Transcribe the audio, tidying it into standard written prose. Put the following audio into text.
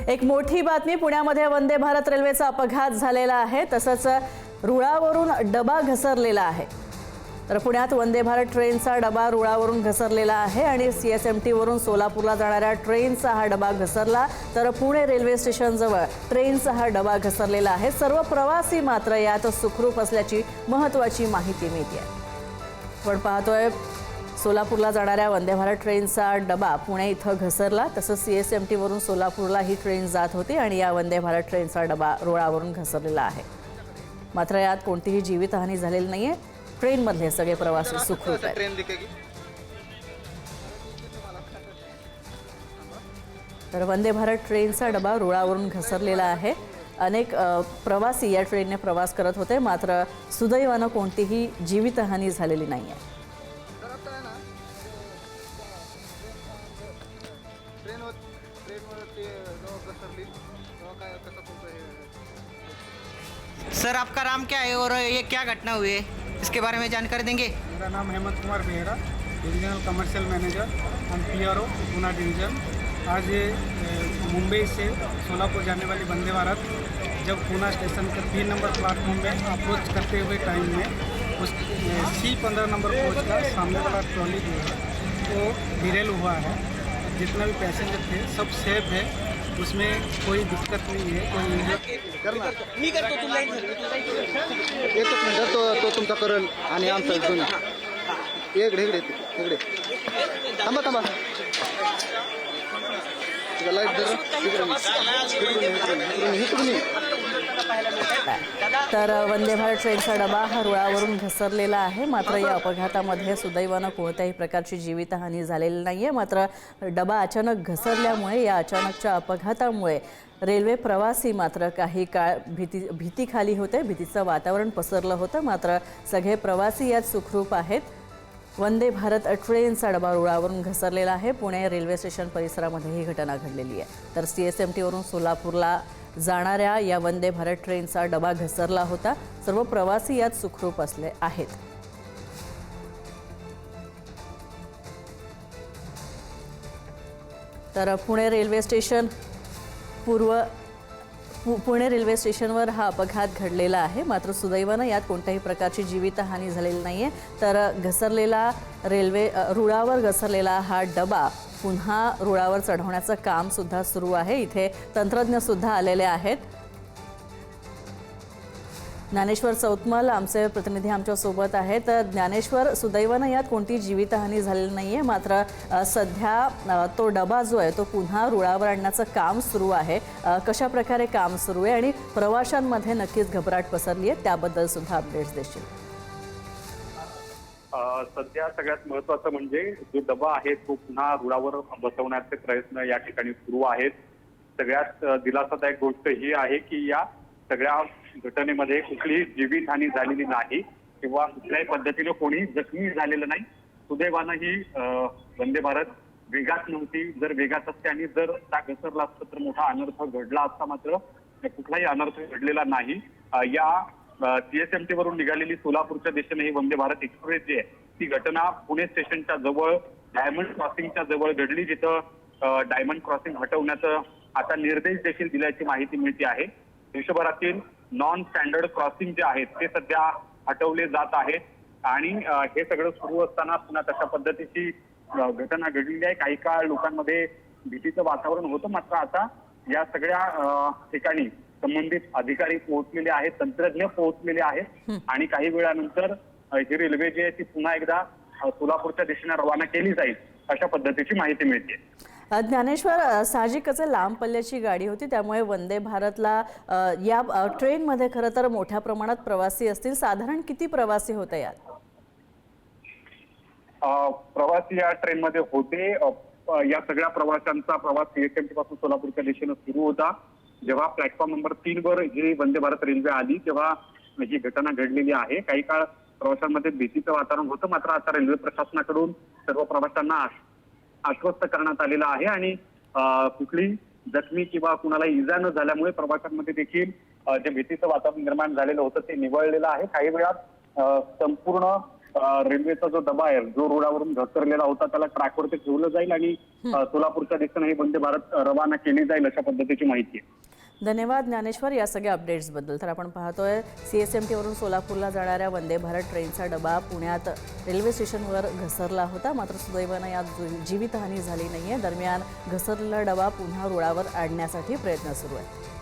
एक मोठी बातमी पुण्यामध्ये वंदे भारत रेल्वेचा अपघात झालेला आहे। तसंच रुळावरून डबा घसरलेला आहे। तर पुण्यात वंदे भारत ट्रेनचा डबा रुळावरून घसरलेला आहे आणि सीएसएमटी वरून सोलापूरला जाणाऱ्या ट्रेनचा हा डबा घसरला। तर पुणे रेल्वे स्टेशन जवळ ट्रेनचा हा डबा घसरलेला आहे। सर्व प्रवासी मात्र यात सुखरूप असल्याची महत्त्वाची माहिती मिळते आहे। आपण पाहतोय सोलापूरला जाणाऱ्या वंदे भारत ट्रेनचा डबा पुणे इथं घसरला। तसंच सीएसएमटी वरून सोलापूरला ही ट्रेन जात होती आणि या वंदे भारत ट्रेनचा डबा रुळावरून घसरलेला आहे। मात्र यात कोणतीही जीवितहानी झालेली नाहीये। ट्रेनमधले सगळे प्रवासी सुखरूप आहेत। तर वंदे भारत ट्रेनचा डबा रुळावरून घसरलेला आहे। अनेक प्रवासी या ट्रेनने प्रवास करत होते, मात्र सुदैवानं कोणतीही जीवितहानी झालेली नाहीये। सर, आपका नाम क्या है और ये क्या घटना हुई है, इसके बारे में जानकारी देंगे? मेरा नाम Hemant Kumar Behera, divisional commercial manager end PRO Poona division. आज ये मुंबई से सोलापुर जाने वाली वंदे भारत जब पूना स्टेशन के 3 नंबर प्लेटफॉर्म में अप्रोच करते हुए टाइम में उस C15 नंबर कोच का सामने वाला ट्रॉली जो है वो डिरेल हुआ है। जितना भी पैसेंजर थे सब सेफ है, उसमें कोई दिक्कत नहीं है। कोई करना मी करतो, तुला एकच मिनिट तो तुमचा करल आणि आमचा इकडे इकडे इकडे थांबा थांबा लाईट तर वंदे भारत ट्रेनचा डबा हा रुळावरून घसरलेला आहे। मात्र या अपघातामध्ये सुदैवानं कोणत्याही प्रकारची जीवितहानी झालेली नाहीये। मात्र डबा अचानक घसरल्यामुळे या अचानकच्या अपघातामुळे रेल्वे प्रवासी मात्र काही काळ भीतीखाली होते। भीतीचं वातावरण पसरलं होतं, मात्र सगळे प्रवासी यात सुखरूप आहेत। वंदे भारत ट्रेनचा डबा रुळावरून घसरलेला आहे। पुणे रेल्वे स्टेशन परिसरामध्ये ही घटना घडलेली आहे। तर सीएसएमटी वरून सोलापूरला जाणाऱ्या या वंदे भारत ट्रेनचा डबा घसरला होता। सर्व प्रवासी यात सुखरूप असले आहेत। तर पुणे रेल्वे स्टेशनवर हा अपघात घडलेला आहे। मात्र सुदैवानं यात कोणत्याही प्रकारची जीवितहानी झालेली नाहीये। तर रुळावर घसरलेला हा डबा पुन्हा रुळावर चढवण्याचं काम सुद्धा सुरू आहे। इथे तंत्रज्ञ सुद्धा आलेले आहेत। ज्ञानेश्वर चौतमल आमचे प्रतिनिधी आमच्या सोबत आहेत। ज्ञानेश्वर, सुदैवानं यात कोणती जीवितहानी झालेली नाहीये। मात्र सध्या तो डबा जो आहे तो पुन्हा रुळावर आणण्याचं काम सुरू आहे। कशा प्रकारे काम सुरू आहे आणि प्रवाशांमध्ये नक्कीच घबराट पसरली आहे, त्याबद्दल सुद्धा अपडेट्स देशील? सध्या सगळ्यात महत्त्वाचं म्हणजे जो डबा आहे तो पुन्हा रुळावर बसवण्याचे प्रयत्न या ठिकाणी सुरू आहेत। सगळ्यात दिलासादायक गोष्ट ही आहे की या सगळ्या घटनेमध्ये कुठलीही जीवितहानी झालेली नाही किंवा कुठल्याही पद्धतीने कोणी जखमी झालेलं नाही। सुदैवानं ही वंदे भारत वेगात नव्हती। जर वेगात असते आणि जर त्या घसरला असतं तर मोठा अनर्थ घडला असता, मात्र कुठलाही अनर्थ घडलेला नाही। या सीएसएमटी वरून निघालेली सोलापूरच्या दिशेने ही वंदे भारत एक्सप्रेस जी आहे ती घटना पुणे स्टेशनच्या जवळ डायमंड क्रॉसिंगच्या जवळ घडली, जिथं डायमंड क्रॉसिंग हटवण्याचं आता निर्देश देखील दिल्याची माहिती मिळते आहे। देशभरातील नॉन स्टँडर्ड क्रॉसिंग जे आहेत ते सध्या हटवले जात आहेत आणि हे सगळं सुरू असताना पुन्हा तशा पद्धतीची घटना घडलेली आहे। काही काळ लोकांमध्ये भीतीचं वातावरण होतं, मात्र आता या सगळ्या ठिकाणी संबंधित अधिकारी पोहोचलेले आहेत, तंत्रज्ञ पोहोचलेले आहेत आणि काही वेळानंतर ही रेल्वे जी आहे ती पुन्हा एकदा सोलापूरच्या दिशेने रवाना केली जाईल अशा पद्धतीची माहिती मिळते। ज्ञानेश्वर, साहजिकच लांब पल्ल्याची गाडी होती, त्यामुळे वंदे भारतला या ट्रेनमध्ये खरं तर मोठ्या प्रमाणात प्रवासी असतील। साधारण किती प्रवासी होते यात? प्रवासी या ट्रेनमध्ये होते। या सगळ्या प्रवाशांचा प्रवास सीएसएमटी पासून सोलापूरच्या दिशेने सुरू होता। जेव्हा प्लॅटफॉर्म नंबर 3 वर ही वंदे भारत रेल्वे आली तेव्हा ही घटना घडलेली आहे। काही काळ प्रवाशांमध्ये भीतीचं वातावरण होतं, मात्र आता रेल्वे प्रशासनाकडून सर्व प्रवाशांना आश्वस्त करण्यात आलेलं आहे आणि कुठली जखमी किंवा कुणाला इजा न झाल्यामुळे प्रवाशांमध्ये देखील जे भीतीचं वातावरण निर्माण झालेलं होतं ते निवळलेलं आहे। काही वेळात संपूर्ण रेल्वेचा जो डबा आहे जो रुळावरून घसरलेला होता त्याला ट्रॅकवरती ठेवलं जाईल आणि सोलापूरच्या दिशेने ही वंदे भारत रवाना केली जाईल अशा पद्धतीची माहिती आहे. धन्यवाद ज्ञानेश्वर या सगळ्या अपडेट्सबद्दल. तर आपण पाहतोय CSMT वरून सोलापूरला जाणाऱ्या वंदे भारत ट्रेनचा डबा पुण्यात रेल्वे स्टेशनवर घसरला होता. मात्र सुदैवानं यात जीवितहानी झाली नाहीये. दरम्यान घसरलेला डबा पुन्हा रुळावर आणण्यासाठी प्रयत्न सुरू आहे.